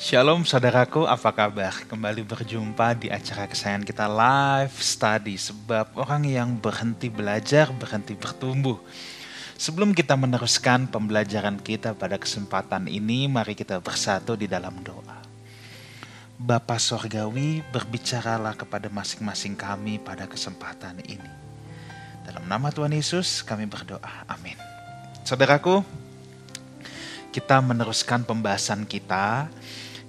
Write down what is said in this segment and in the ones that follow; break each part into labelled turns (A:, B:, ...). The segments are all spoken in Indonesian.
A: Shalom saudaraku, apa kabar? Kembali berjumpa di acara kesayangan kita Live Study. Sebab orang yang berhenti belajar, berhenti bertumbuh. Sebelum kita meneruskan pembelajaran kita pada kesempatan ini, mari kita bersatu di dalam doa. Bapa Sorgawi, berbicaralah kepada masing-masing kami pada kesempatan ini. Dalam nama Tuhan Yesus kami berdoa, amin. Saudaraku, kita meneruskan pembahasan kita.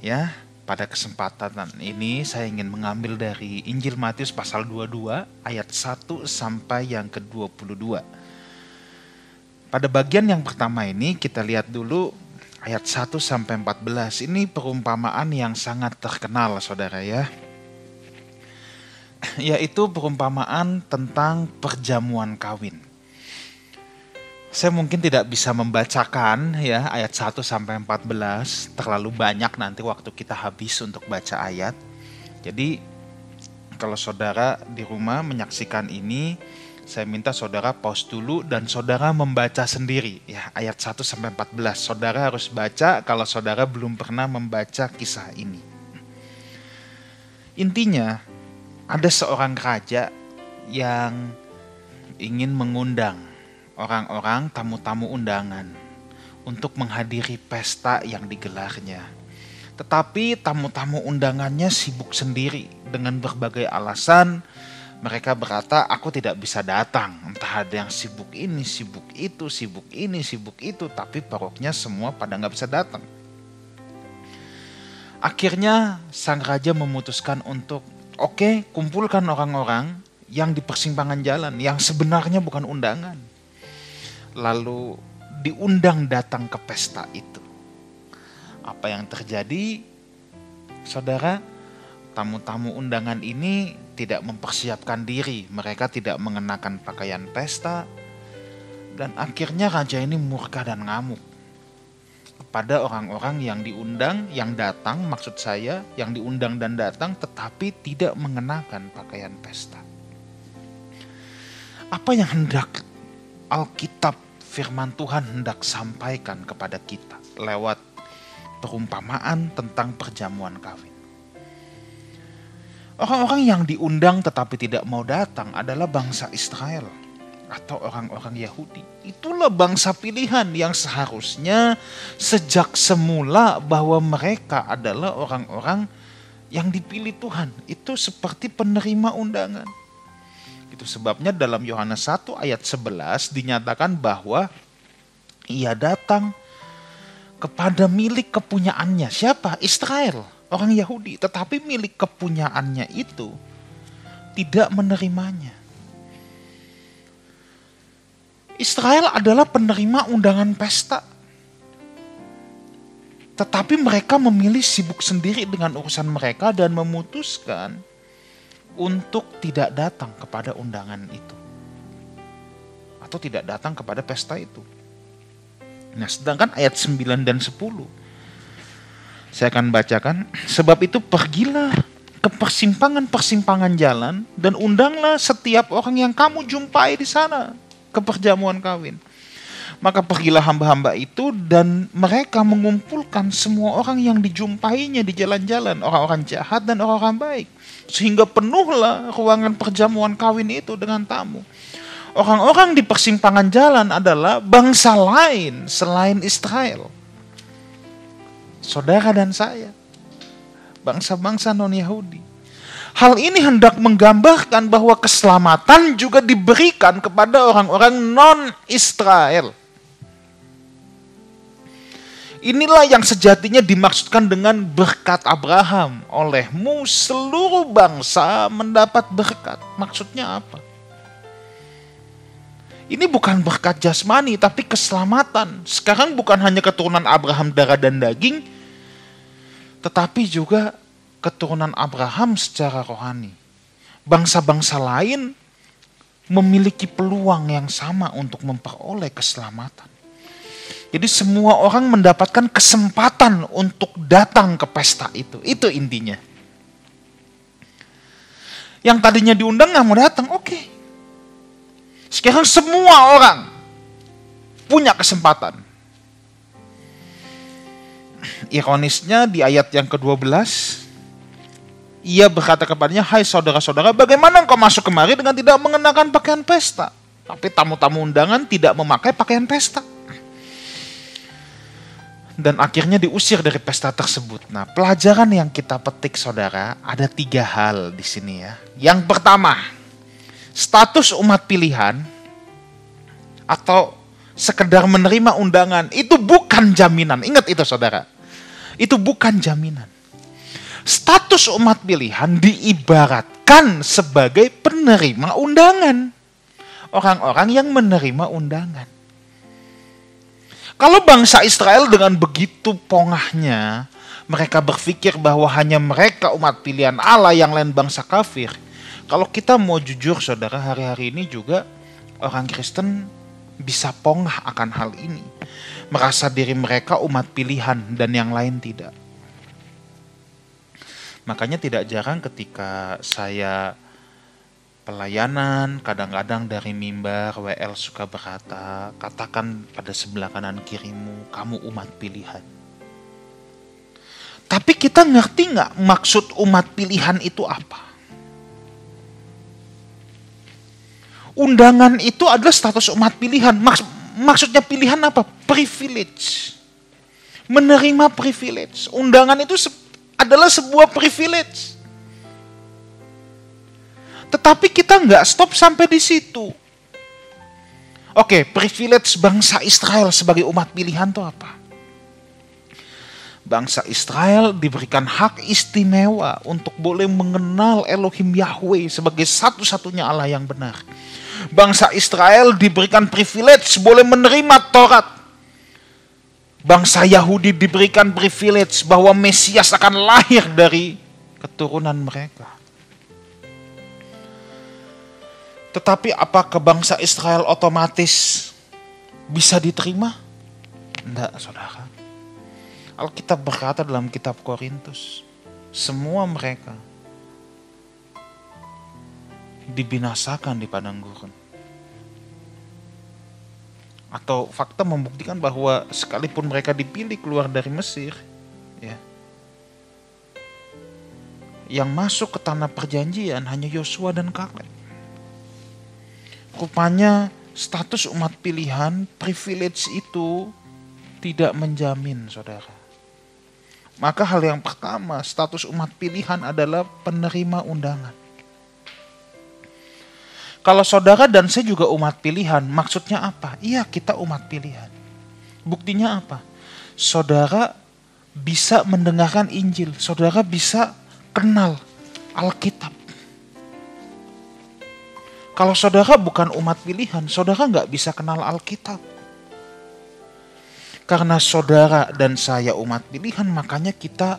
A: Ya, pada kesempatan ini saya ingin mengambil dari Injil Matius pasal 22 ayat 1 sampai yang ke-22. Pada bagian yang pertama ini kita lihat dulu ayat 1 sampai 14. Ini perumpamaan yang sangat terkenal saudara ya. Yaitu perumpamaan tentang perjamuan kawin. Saya mungkin tidak bisa membacakan ya ayat 1 sampai 14, terlalu banyak nanti waktu kita habis untuk baca ayat. Jadi kalau saudara di rumah menyaksikan ini, saya minta saudara pause dulu dan saudara membaca sendiri ya ayat 1 sampai 14. Saudara harus baca kalau saudara belum pernah membaca kisah ini. Intinya ada seorang raja yang ingin mengundang orang-orang tamu-tamu undangan untuk menghadiri pesta yang digelarnya. Tetapi tamu-tamu undangannya sibuk sendiri dengan berbagai alasan. Mereka berkata, aku tidak bisa datang. Entah ada yang sibuk ini, sibuk itu, sibuk ini, sibuk itu. Tapi pokoknya semua pada gak bisa datang. Akhirnya sang raja memutuskan untuk, oke, kumpulkan orang-orang yang di persimpangan jalan, yang sebenarnya bukan undangan. Lalu diundang datang ke pesta itu. Apa yang terjadi? Saudara, tamu-tamu undangan ini tidak mempersiapkan diri. Mereka tidak mengenakan pakaian pesta. Dan akhirnya raja ini murka dan ngamuk kepada orang-orang yang diundang, yang datang, maksud saya, yang diundang dan datang tetapi tidak mengenakan pakaian pesta. Apa yang hendak Alkitab firman Tuhan hendak sampaikan kepada kita lewat perumpamaan tentang perjamuan kawin? Orang-orang yang diundang tetapi tidak mau datang adalah bangsa Israel atau orang-orang Yahudi. Itulah bangsa pilihan yang seharusnya sejak semula bahwa mereka adalah orang-orang yang dipilih Tuhan. Itu seperti penerima undangan. Itu sebabnya dalam Yohanes 1 ayat 11 dinyatakan bahwa ia datang kepada milik kepunyaannya. Siapa? Israel, orang Yahudi. Tetapi milik kepunyaannya itu tidak menerimanya. Israel adalah penerima undangan pesta. Tetapi mereka memilih sibuk sendiri dengan urusan mereka dan memutuskan untuk tidak datang kepada undangan itu. Atau tidak datang kepada pesta itu. Nah, sedangkan ayat 9 dan 10. Saya akan bacakan. Sebab itu pergilah ke persimpangan-persimpangan jalan dan undanglah setiap orang yang kamu jumpai di sana ke perjamuan kawin. Maka pergilah hamba-hamba itu dan mereka mengumpulkan semua orang yang dijumpainya di jalan-jalan, orang-orang jahat dan orang-orang baik. Sehingga penuhlah ruangan perjamuan kawin itu dengan tamu. Orang-orang di persimpangan jalan adalah bangsa lain selain Israel. Saudara dan saya, bangsa-bangsa non-Yahudi. Hal ini hendak menggambarkan bahwa keselamatan juga diberikan kepada orang-orang non-Israel. Inilah yang sejatinya dimaksudkan dengan berkat Abraham. Olehmu seluruh bangsa mendapat berkat. Maksudnya apa? Ini bukan berkat jasmani tapi keselamatan. Sekarang bukan hanya keturunan Abraham darah dan daging, tetapi juga keturunan Abraham secara rohani. Bangsa-bangsa lain memiliki peluang yang sama untuk memperoleh keselamatan. Jadi semua orang mendapatkan kesempatan untuk datang ke pesta itu. Itu intinya. Yang tadinya diundang gak mau datang, oke. Sekarang semua orang punya kesempatan. Ironisnya di ayat yang ke-12, ia berkata kepadanya, "Hai saudara-saudara, bagaimana engkau masuk kemari dengan tidak mengenakan pakaian pesta?" Tapi tamu-tamu undangan tidak memakai pakaian pesta. Dan akhirnya diusir dari pesta tersebut. Nah, pelajaran yang kita petik saudara, ada 3 hal di sini ya. Yang pertama, status umat pilihan atau sekedar menerima undangan itu bukan jaminan. Ingat itu saudara. Itu bukan jaminan. Status umat pilihan diibaratkan sebagai penerima undangan. Orang-orang yang menerima undangan. Kalau bangsa Israel dengan begitu pongahnya, mereka berpikir bahwa hanya mereka umat pilihan Allah, yang lain bangsa kafir. Kalau kita mau jujur saudara, hari-hari ini juga orang Kristen bisa pongah akan hal ini. Merasa diri mereka umat pilihan dan yang lain tidak. Makanya tidak jarang ketika saya pelayanan, kadang-kadang dari mimbar WL suka berkata, katakan pada sebelah kanan kirimu, kamu umat pilihan. Tapi kita ngerti nggak maksud umat pilihan itu apa? Undangan itu adalah status umat pilihan. Maksudnya pilihan apa? Privilege. Menerima privilege. Undangan itu adalah sebuah privilege. Tetapi kita nggak stop sampai di situ. Oke, privilege bangsa Israel sebagai umat pilihan itu apa? Bangsa Israel diberikan hak istimewa untuk boleh mengenal Elohim Yahweh sebagai satu-satunya Allah yang benar. Bangsa Israel diberikan privilege boleh menerima Taurat. Bangsa Yahudi diberikan privilege bahwa Mesias akan lahir dari keturunan mereka. Tetapi apakah bangsa Israel otomatis bisa diterima? Tidak, saudara. Alkitab berkata dalam kitab Korintus, semua mereka dibinasakan di padang gurun. Atau fakta membuktikan bahwa sekalipun mereka dipilih keluar dari Mesir, ya, yang masuk ke tanah perjanjian hanya Yosua dan Kaleb. Rupanya status umat pilihan, privilege itu tidak menjamin, saudara. Maka hal yang pertama, status umat pilihan adalah penerima undangan. Kalau saudara dan saya juga umat pilihan, maksudnya apa? Iya, kita umat pilihan. Buktinya apa? Saudara bisa mendengarkan Injil, saudara bisa kenal Alkitab. Kalau saudara bukan umat pilihan, saudara nggak bisa kenal Alkitab. Karena saudara dan saya umat pilihan, makanya kita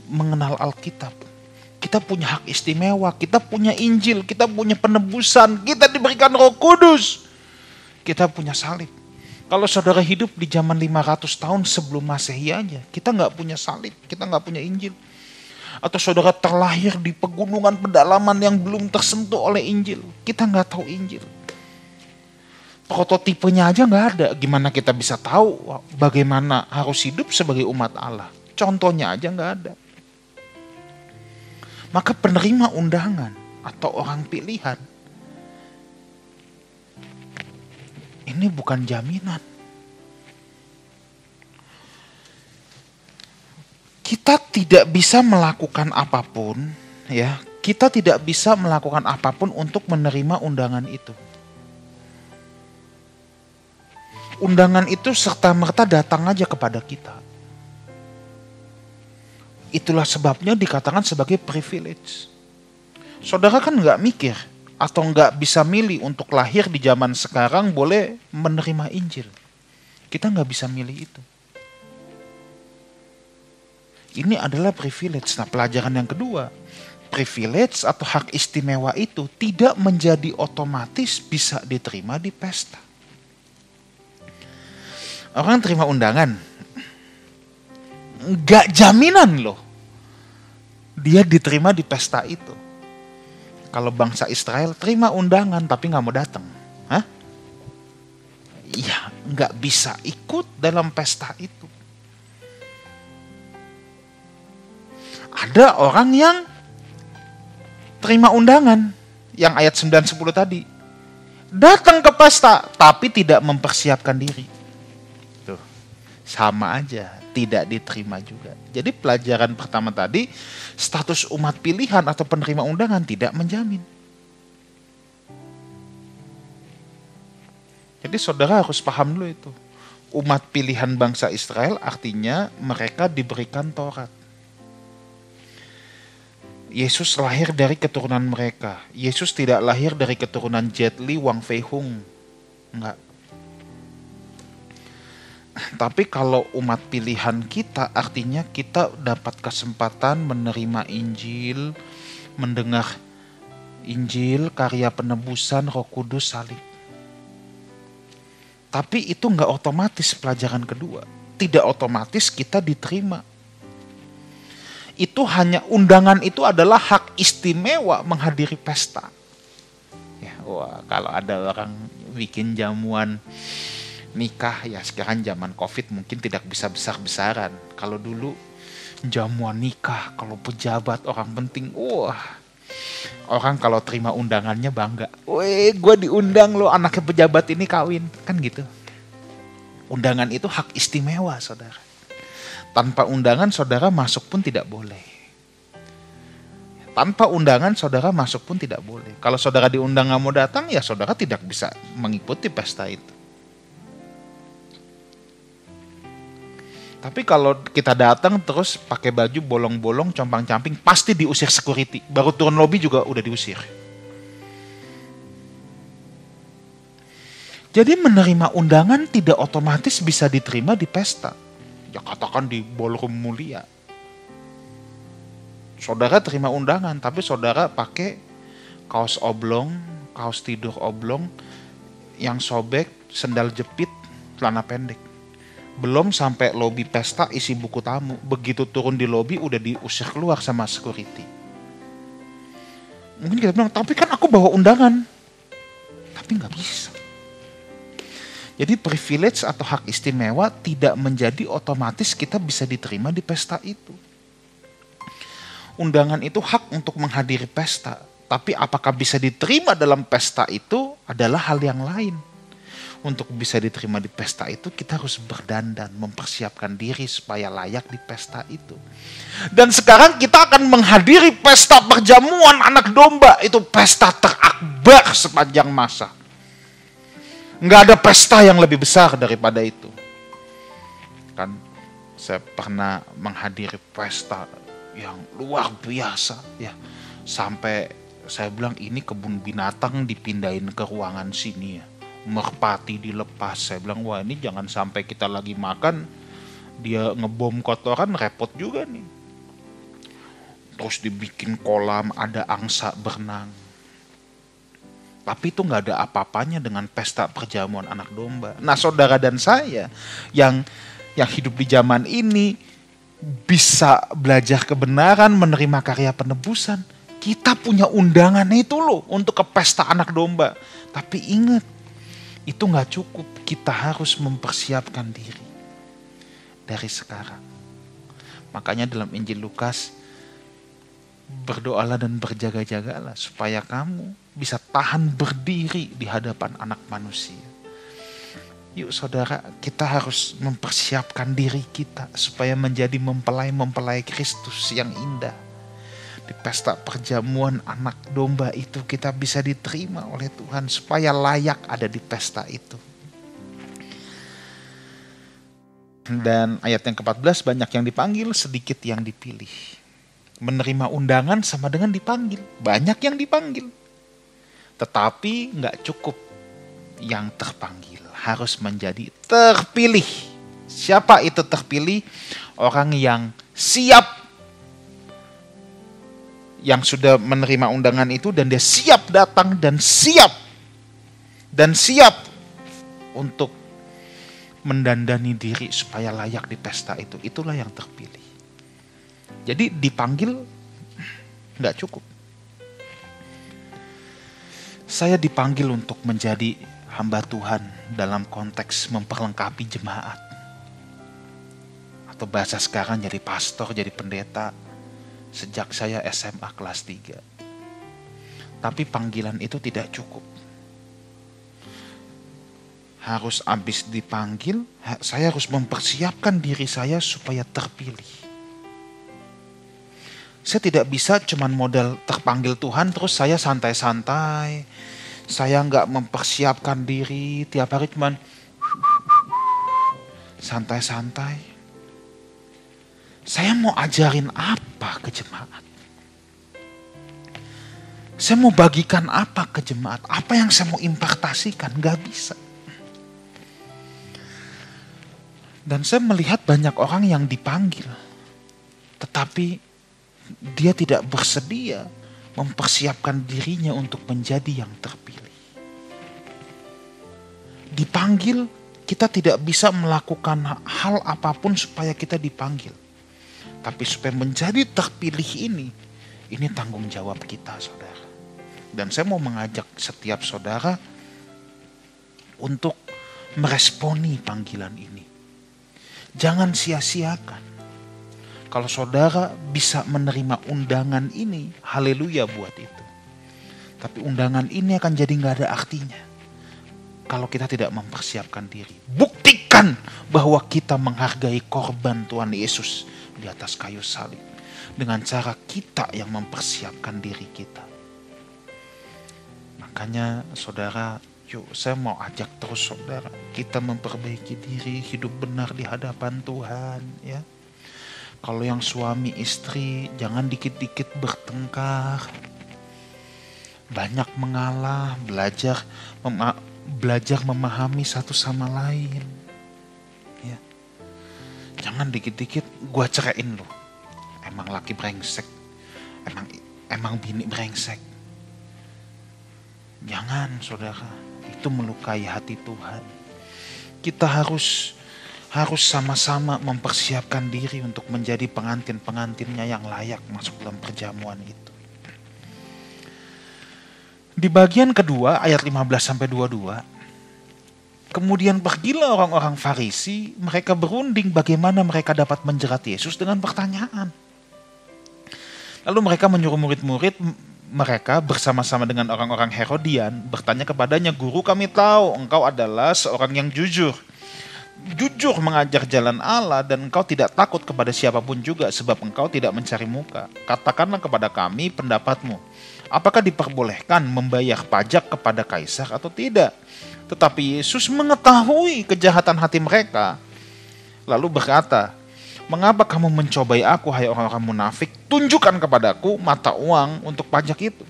A: mengenal Alkitab. Kita punya hak istimewa, kita punya Injil, kita punya penebusan, kita diberikan Roh Kudus. Kita punya salib. Kalau saudara hidup di zaman 500 tahun sebelum Masehi aja, kita nggak punya salib, kita nggak punya Injil. Atau saudara terlahir di pegunungan pedalaman yang belum tersentuh oleh Injil, kita nggak tahu Injil. Prototipenya aja nggak ada, gimana kita bisa tahu bagaimana harus hidup sebagai umat Allah? Contohnya aja nggak ada. Maka penerima undangan atau orang pilihan ini bukan jaminan. Kita tidak bisa melakukan apapun, ya. Kita tidak bisa melakukan apapun untuk menerima undangan itu. Undangan itu serta-merta datang aja kepada kita. Itulah sebabnya dikatakan sebagai privilege. Saudara kan nggak mikir atau nggak bisa milih untuk lahir di zaman sekarang boleh menerima Injil. Kita nggak bisa milih itu. Ini adalah privilege. Nah, pelajaran yang kedua, privilege atau hak istimewa itu tidak menjadi otomatis bisa diterima di pesta. Orang terima undangan, nggak jaminan loh dia diterima di pesta itu. Kalau bangsa Israel terima undangan tapi nggak mau datang, iya nggak bisa ikut dalam pesta itu. Ada orang yang terima undangan, yang ayat 9-10 tadi. Datang ke pesta, tapi tidak mempersiapkan diri. Tuh, sama aja, tidak diterima juga. Jadi pelajaran pertama tadi, status umat pilihan atau penerima undangan tidak menjamin. Jadi saudara harus paham dulu itu. Umat pilihan bangsa Israel artinya mereka diberikan Taurat. Yesus lahir dari keturunan mereka. Yesus tidak lahir dari keturunan Jet Li, Wang Fei Hung. Enggak. Tapi kalau umat pilihan kita, artinya kita dapat kesempatan menerima Injil, mendengar Injil, karya penebusan, Roh Kudus, salib. Tapi itu enggak otomatis pelajaran kedua. Tidak otomatis kita diterima. Itu hanya undangan itu adalah hak istimewa menghadiri pesta. Ya, wah, kalau ada orang bikin jamuan nikah, ya sekarang zaman COVID mungkin tidak bisa besar-besaran. Kalau dulu jamuan nikah, kalau pejabat orang penting, wah, orang kalau terima undangannya bangga. Weh, gue diundang loh, anaknya pejabat ini kawin, kan gitu. Undangan itu hak istimewa, saudara. Tanpa undangan saudara masuk pun tidak boleh. Tanpa undangan saudara masuk pun tidak boleh. Kalau saudara diundang gak mau datang, ya saudara tidak bisa mengikuti pesta itu. Tapi kalau kita datang terus pakai baju bolong-bolong, compang-camping, pasti diusir security. Baru turun lobby juga udah diusir. Jadi menerima undangan tidak otomatis bisa diterima di pesta. Ya katakan di ballroom mulia. Saudara terima undangan, tapi saudara pakai kaos oblong, kaos tidur oblong, yang sobek, sendal jepit, celana pendek. Belum sampai lobi pesta isi buku tamu. Begitu turun di lobi udah diusir keluar sama security. Mungkin kita bilang, tapi kan aku bawa undangan. Tapi gak bisa. Jadi privilege atau hak istimewa tidak menjadi otomatis kita bisa diterima di pesta itu. Undangan itu hak untuk menghadiri pesta. Tapi apakah bisa diterima dalam pesta itu adalah hal yang lain. Untuk bisa diterima di pesta itu kita harus berdandan, mempersiapkan diri supaya layak di pesta itu. Dan sekarang kita akan menghadiri pesta perjamuan anak domba. Itu pesta terakbar sepanjang masa. Nggak ada pesta yang lebih besar daripada itu. Kan saya pernah menghadiri pesta yang luar biasa ya. Sampai saya bilang ini kebun binatang dipindahin ke ruangan sini ya. Merpati dilepas. Saya bilang wah ini jangan sampai kita lagi makan dia ngebom kotoran, repot juga nih. Terus dibikin kolam, ada angsa berenang. Tapi itu gak ada apa-apanya dengan pesta perjamuan anak domba. Nah saudara dan saya yang hidup di zaman ini bisa belajar kebenaran, menerima karya penebusan. Kita punya undangan itu loh untuk ke pesta anak domba. Tapi ingat, itu gak cukup. Kita harus mempersiapkan diri dari sekarang. Makanya dalam Injil Lukas, berdoalah dan berjaga-jagalah supaya kamu bisa tahan berdiri di hadapan anak manusia. Yuk saudara, kita harus mempersiapkan diri kita supaya menjadi mempelai-mempelai Kristus yang indah. Di pesta perjamuan anak domba itu kita bisa diterima oleh Tuhan supaya layak ada di pesta itu. Dan ayat yang ke-14, banyak yang dipanggil, sedikit yang dipilih. Menerima undangan sama dengan dipanggil. Banyak yang dipanggil. Tetapi gak cukup yang terpanggil. Harus menjadi terpilih. Siapa itu terpilih? Orang yang siap. Yang sudah menerima undangan itu dan dia siap datang dan siap. Dan siap untuk mendandani diri supaya layak di pesta itu. Itulah yang terpilih. Jadi dipanggil gak cukup. Saya dipanggil untuk menjadi hamba Tuhan dalam konteks memperlengkapi jemaat. Atau bahasa sekarang jadi pastor, jadi pendeta. sejak saya SMA kelas 3. Tapi panggilan itu tidak cukup. Harus habis dipanggil, saya harus mempersiapkan diri saya supaya terpilih. Saya tidak bisa cuman modal terpanggil Tuhan terus saya santai-santai. Saya nggak mempersiapkan diri, tiap hari cuman santai-santai. Saya mau ajarin apa ke jemaat? Saya mau bagikan apa ke jemaat? Apa yang saya mau impartasikan? Gak bisa. Dan saya melihat banyak orang yang dipanggil. Tetapi dia tidak bersedia mempersiapkan dirinya untuk menjadi yang terpilih. Dipanggil, kita tidak bisa melakukan hal apapun supaya kita dipanggil. Tapi supaya menjadi terpilih ini tanggung jawab kita, saudara. Dan saya mau mengajak setiap saudara untuk meresponi panggilan ini. Jangan sia-siakan. Kalau saudara bisa menerima undangan ini, haleluya buat itu. Tapi undangan ini akan jadi gak ada artinya kalau kita tidak mempersiapkan diri. Buktikan bahwa kita menghargai korban Tuhan Yesus di atas kayu salib dengan cara kita yang mempersiapkan diri kita. Makanya saudara, yuk saya mau ajak terus saudara, kita memperbaiki diri, hidup benar di hadapan Tuhan ya. Kalau yang suami istri jangan dikit-dikit bertengkar. Banyak mengalah, belajar memahami satu sama lain. Ya. Jangan dikit-dikit gua ceraiin lo. Emang laki brengsek. Emang bini brengsek. Jangan saudara, itu melukai hati Tuhan. Kita harus sama-sama mempersiapkan diri untuk menjadi pengantin-pengantinnya yang layak masuk dalam perjamuan itu. Di bagian kedua ayat 15-22, kemudian pergilah orang-orang Farisi, mereka berunding bagaimana mereka dapat menjerat Yesus dengan pertanyaan. Lalu mereka menyuruh murid-murid mereka bersama-sama dengan orang-orang Herodian bertanya kepadanya, "Guru, kami tahu engkau adalah seorang yang jujur mengajar jalan Allah dan engkau tidak takut kepada siapapun juga sebab engkau tidak mencari muka. Katakanlah kepada kami pendapatmu. Apakah diperbolehkan membayar pajak kepada kaisar atau tidak?" Tetapi Yesus mengetahui kejahatan hati mereka, lalu berkata, "Mengapa kamu mencobai aku, hai orang-orang munafik? Tunjukkan kepadaku mata uang untuk pajak itu."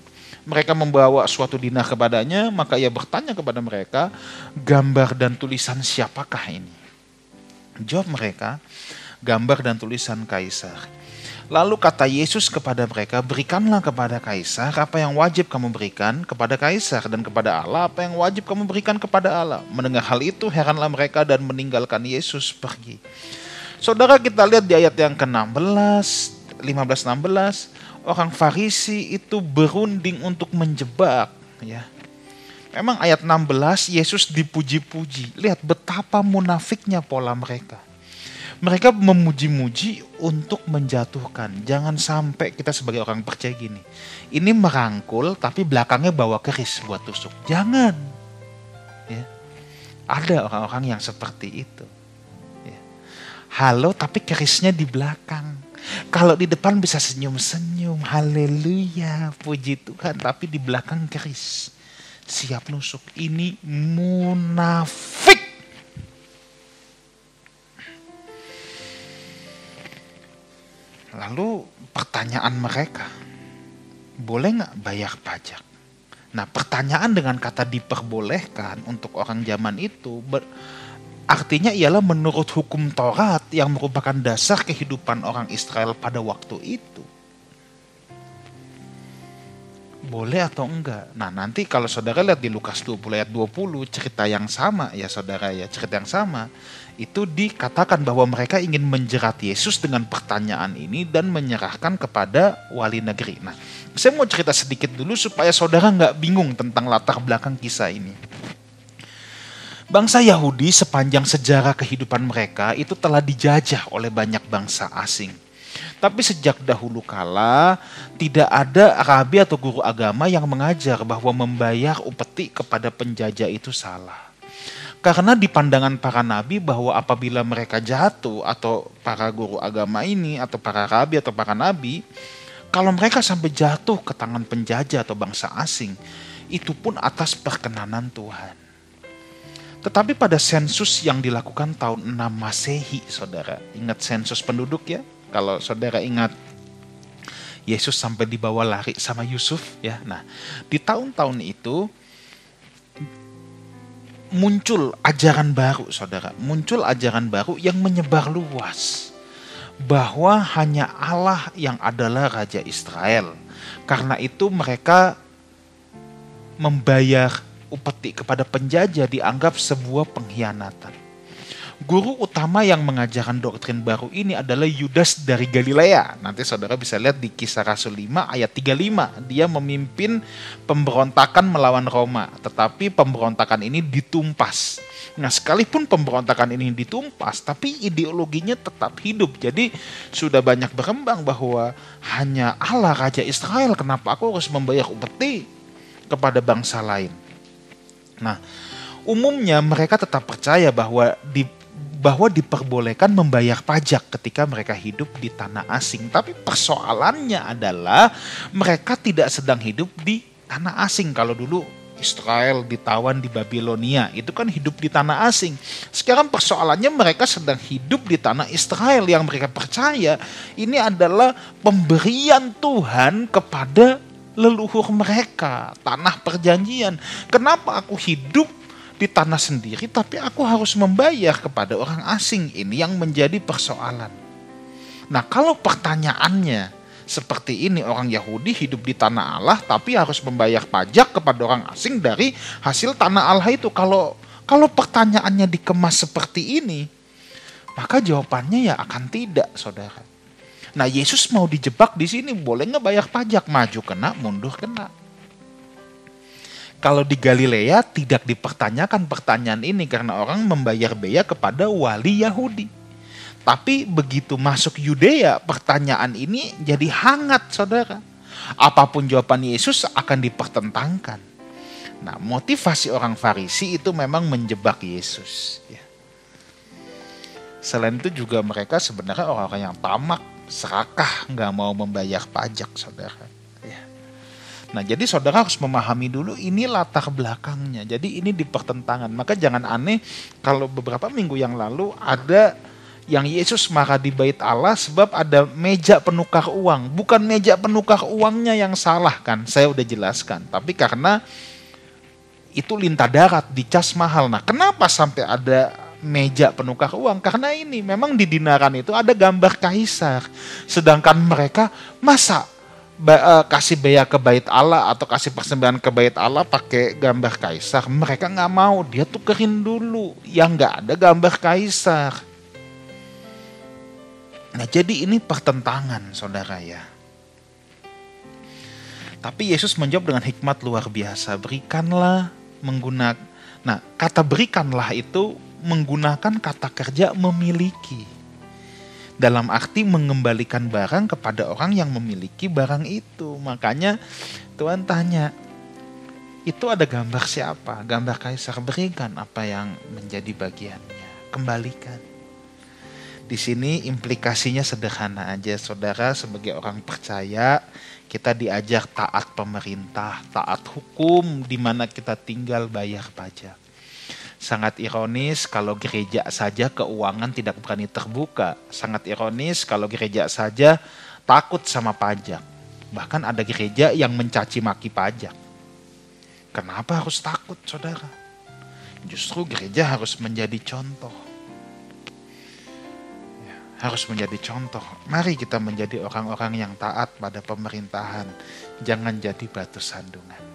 A: Mereka membawa suatu dinar kepadanya, maka ia bertanya kepada mereka, "Gambar dan tulisan siapakah ini?" Jawab mereka, "Gambar dan tulisan kaisar." Lalu kata Yesus kepada mereka, "Berikanlah kepada kaisar apa yang wajib kamu berikan kepada kaisar, dan kepada Allah apa yang wajib kamu berikan kepada Allah." Mendengar hal itu, heranlah mereka dan meninggalkan Yesus pergi. Saudara, kita lihat di ayat yang ke-16, 15-16, orang Farisi itu berunding untuk menjebak. Ya. Memang ayat 16 Yesus dipuji-puji. Lihat betapa munafiknya pola mereka. Mereka memuji-muji untuk menjatuhkan. Jangan sampai kita sebagai orang percaya gini. Ini merangkul tapi belakangnya bawa keris buat tusuk. Jangan. Ya. Ada orang-orang yang seperti itu. Halo tapi kerisnya di belakang. Kalau di depan bisa senyum-senyum, haleluya, puji Tuhan. Tapi di belakang keris, siap nusuk. Ini munafik. Lalu pertanyaan mereka, boleh gak bayar pajak? Nah, pertanyaan dengan kata diperbolehkan untuk orang zaman itu artinya ialah menurut hukum Taurat yang merupakan dasar kehidupan orang Israel pada waktu itu. Boleh atau enggak? Nah, nanti kalau saudara lihat di Lukas 20 ayat 20, cerita yang sama ya saudara ya, cerita yang sama. Itu dikatakan bahwa mereka ingin menjerat Yesus dengan pertanyaan ini dan menyerahkan kepada wali negeri. Nah, saya mau cerita sedikit dulu supaya saudara nggak bingung tentang latar belakang kisah ini. Bangsa Yahudi sepanjang sejarah kehidupan mereka itu telah dijajah oleh banyak bangsa asing. Tapi sejak dahulu kala, tidak ada rabi atau guru agama yang mengajar bahwa membayar upeti kepada penjajah itu salah. Karena di pandangan para nabi bahwa apabila mereka jatuh atau para guru agama ini atau para rabi atau para nabi, kalau mereka sampai jatuh ke tangan penjajah atau bangsa asing, itu pun atas perkenanan Tuhan. Tetapi pada sensus yang dilakukan tahun 6 Masehi, saudara, ingat sensus penduduk ya? Kalau saudara ingat Yesus sampai dibawa lari sama Yusuf ya. Nah, di tahun-tahun itu muncul ajaran baru, saudara. Muncul ajaran baru yang menyebar luas. Bahwa hanya Allah yang adalah Raja Israel. Karena itu mereka membayar upeti kepada penjajah dianggap sebuah pengkhianatan. Guru utama yang mengajarkan doktrin baru ini adalah Yudas dari Galilea. Nanti saudara bisa lihat di Kisah Rasul 5 ayat 35. Dia memimpin pemberontakan melawan Roma. Tetapi pemberontakan ini ditumpas. Nah, sekalipun pemberontakan ini ditumpas, tapi ideologinya tetap hidup. Jadi sudah banyak berkembang bahwa hanya Allah Raja Israel, kenapa aku harus membayar upeti kepada bangsa lain. Nah, umumnya mereka tetap percaya bahwa diperbolehkan membayar pajak ketika mereka hidup di tanah asing. Tapi persoalannya adalah mereka tidak sedang hidup di tanah asing. Kalau dulu Israel ditawan di Babilonia, itu kan hidup di tanah asing. Sekarang persoalannya mereka sedang hidup di tanah Israel yang mereka percaya ini adalah pemberian Tuhan kepada leluhur mereka, tanah perjanjian. Kenapa aku hidup di tanah sendiri tapi aku harus membayar kepada orang asing? Ini yang menjadi persoalan. Nah, kalau pertanyaannya seperti ini, orang Yahudi hidup di tanah Allah tapi harus membayar pajak kepada orang asing dari hasil tanah Allah itu. Kalau pertanyaannya dikemas seperti ini, maka jawabannya ya akan tidak, saudara. Nah, Yesus mau dijebak di sini, boleh nggak bayar pajak? Maju kena, mundur kena. Kalau di Galilea tidak dipertanyakan pertanyaan ini karena orang membayar bea kepada wali Yahudi. Tapi begitu masuk Yudea, pertanyaan ini jadi hangat, saudara. Apapun jawaban Yesus akan dipertentangkan. Nah, motivasi orang Farisi itu memang menjebak Yesus. Selain itu juga mereka sebenarnya orang-orang yang tamak, serakah, nggak mau membayar pajak, saudara. Nah, jadi saudara harus memahami dulu ini latar belakangnya. Jadi ini di pertentangan. Maka jangan aneh kalau beberapa minggu yang lalu ada yang Yesus marah di bait Allah sebab ada meja penukar uang. Bukan meja penukar uangnya yang salah kan, saya udah jelaskan. Tapi karena itu lintah darat, dicas mahal. Nah, kenapa sampai ada meja penukar uang? Karena ini memang di dinaran itu ada gambar kaisar. Sedangkan mereka masa kasih bea ke bait Allah atau kasih persembahan ke bait Allah pakai gambar kaisar? Mereka nggak mau, dia tukerin dulu yang nggak ada gambar kaisar. Nah, jadi ini pertentangan, saudara ya. Tapi Yesus menjawab dengan hikmat luar biasa. Berikanlah menggunakan, nah kata berikanlah itu menggunakan kata kerja memiliki. Dalam arti mengembalikan barang kepada orang yang memiliki barang itu. Makanya Tuhan tanya, itu ada gambar siapa? Gambar kaisar. Berikan apa yang menjadi bagiannya. Kembalikan. Di sini implikasinya sederhana aja, saudara. Sebagai orang percaya, kita diajar taat pemerintah, taat hukum di mana kita tinggal, bayar pajak. Sangat ironis kalau gereja saja keuangan tidak berani terbuka. Sangat ironis kalau gereja saja takut sama pajak. Bahkan ada gereja yang mencaci maki pajak. Kenapa harus takut, saudara? Justru gereja harus menjadi contoh. Harus menjadi contoh. Mari kita menjadi orang-orang yang taat pada pemerintahan. Jangan jadi batu sandungan.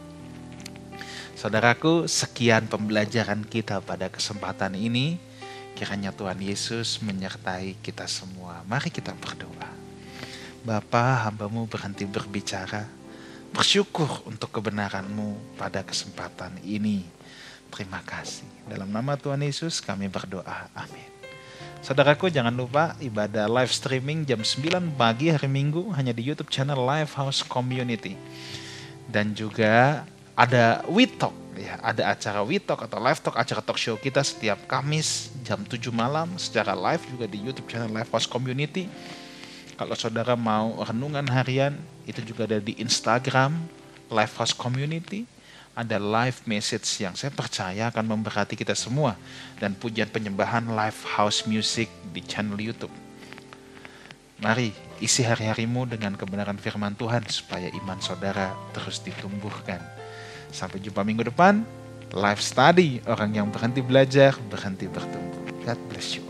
A: Saudaraku, sekian pembelajaran kita pada kesempatan ini. Kiranya Tuhan Yesus menyertai kita semua. Mari kita berdoa. Bapa, hamba-Mu berhenti berbicara. Bersyukur untuk kebenaran-Mu pada kesempatan ini. Terima kasih. Dalam nama Tuhan Yesus kami berdoa. Amin. Saudaraku, jangan lupa ibadah live streaming jam 9 pagi hari Minggu hanya di YouTube channel Lifehouse Community. Dan juga ada We Talk, ya, ada acara We Talk atau Live Talk, acara talk show kita setiap Kamis jam 7 malam secara live juga di YouTube channel Lifehouse Community. Kalau saudara mau renungan harian, itu juga ada di Instagram Lifehouse Community. Ada live message yang saya percaya akan memberkati kita semua. Dan pujian penyembahan Lifehouse Music di channel YouTube. Mari isi hari-harimu dengan kebenaran firman Tuhan supaya iman saudara terus ditumbuhkan. Sampai jumpa minggu depan. Live Study, orang yang berhenti belajar, berhenti bertumbuh. God bless you.